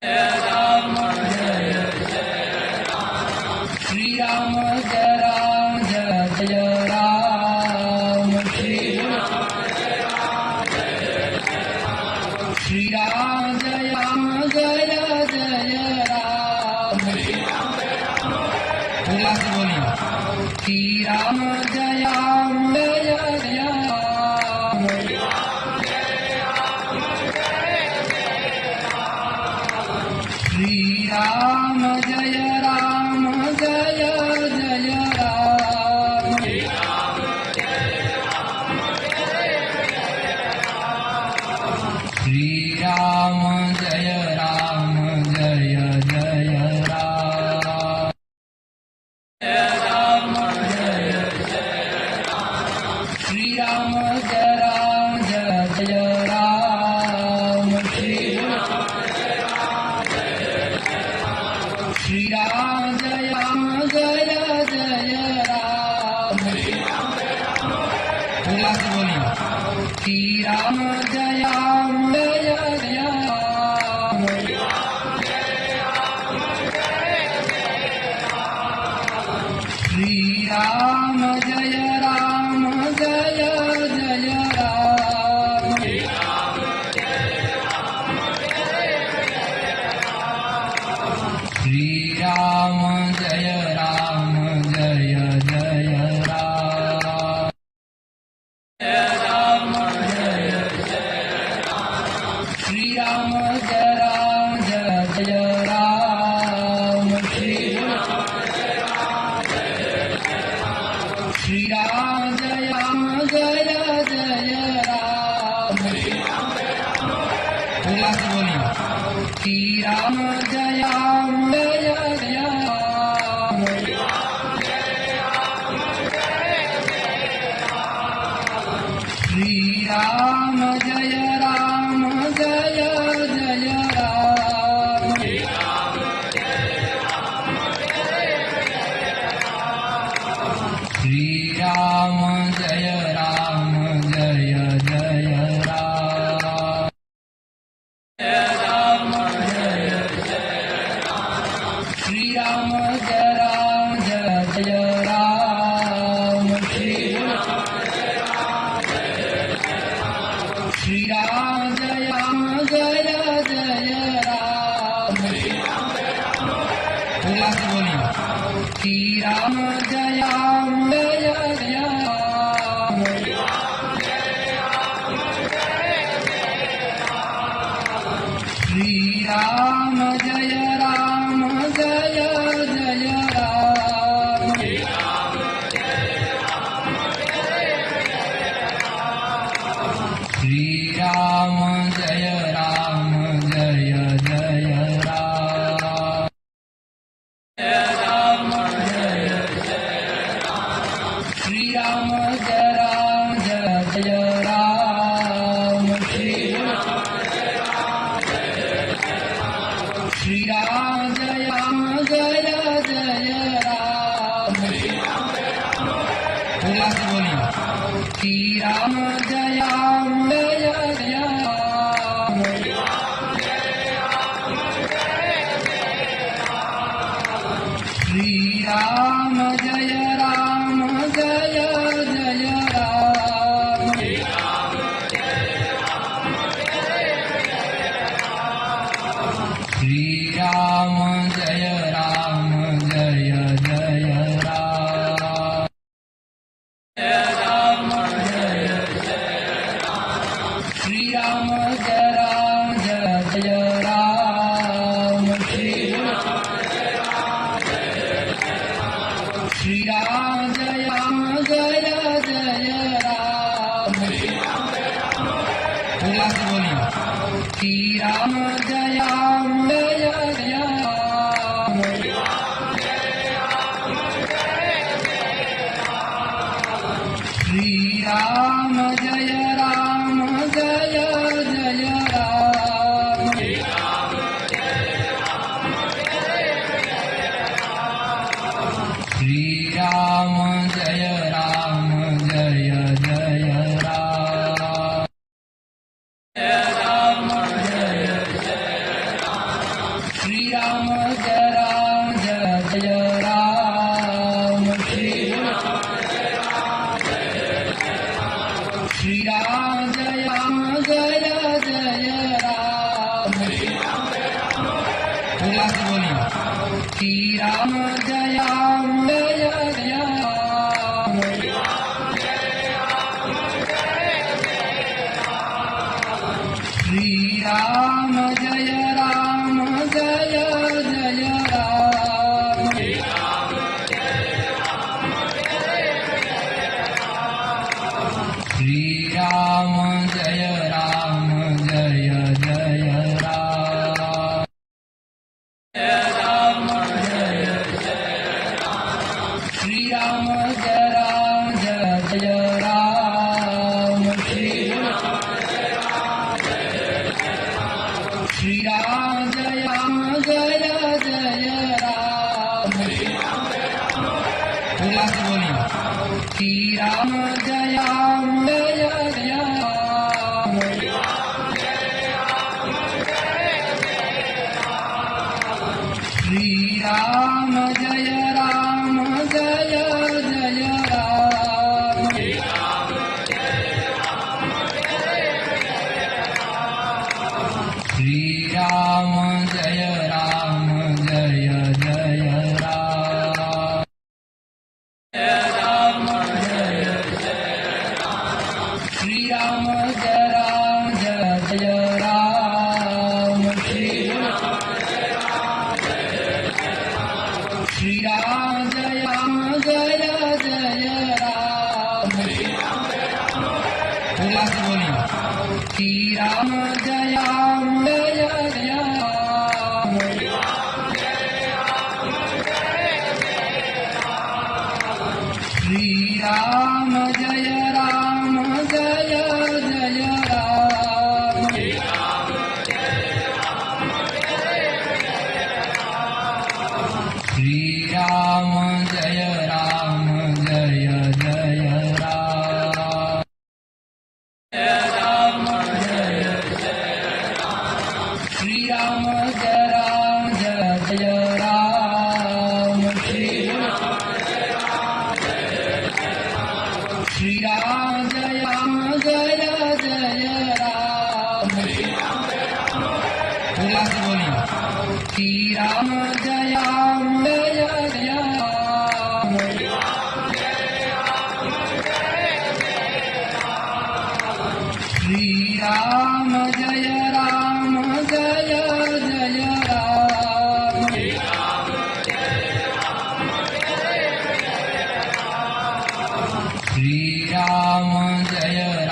राम जय श्री राम जय राम जय जय राम श्री राम जय राम जय जय राम उल्लास से बोलिए श्री राम जय राम जय जय राम श्री राम जय राम जय जय राम श्री राम जय राम जय जय राम राम जय श्री राम जय राम जय जय राम श्री राम जय राम जय जय राम उल्लास से बोलिए श्री राम जय राम जय जय राम श्री राम जय राम जय जय राम श्री राम जय राम जय जय राम राम जय श्री राम जय राम जय जय राम श्री राम जय राम जय जय राम उल्लास से बोलिए श्री राम जय राम जय जय राम श्री राम जय राम जय जय राम श्री राम जय राम जय जय राम राम जय श्री राम जय राम जय जय राम श्री राम जय राम जय जय राम उल्लास से बोलिए श्री राम जय राम जय जय राम श्री राम जय राम जय जय राम श्री राम जय राम जय जय राम राम जय श्री राम जय राम जय जय राम श्री राम जय राम जय जय राम उल्लास से बोलिए श्री राम जय राम जय जय राम श्री राम जय राम जय जय राम श्री राम जय राम जय जय राम राम जय श्री राम जय राम जय जय राम श्री राम जय राम जय जय राम उल्लास से बोलिए श्री राम जय राम जय जय राम जोरदार से बोलिए। श्री राम जय राम जय जय राम। श्री राम जय राम जय जय राम। श्री राम जय राम जय जय राम। श्री राम जय राम जय जय राम। श्री राम जय राम जय जय राम। जोरदार से बोलिए। श्री राम जय राम जय जय राम। श्री राम जय राम जय जय राम। श्री राम जय राम जय जय राम। श्री राम जय राम जय जय राम। श्री राम जय राम जय जय राम। जोरदार से बोलिए। श्री राम जय राम जय जय राम। श्री राम जय राम जय जय राम। श्री राम जय राम जय जय राम। श्री राम जय राम जय जय राम। श्री राम जय राम जय जय राम। जोरदार से बोलिए। श्री राम जय राम जय जय राम। श्री राम जय राम जय जय राम। श्री राम जय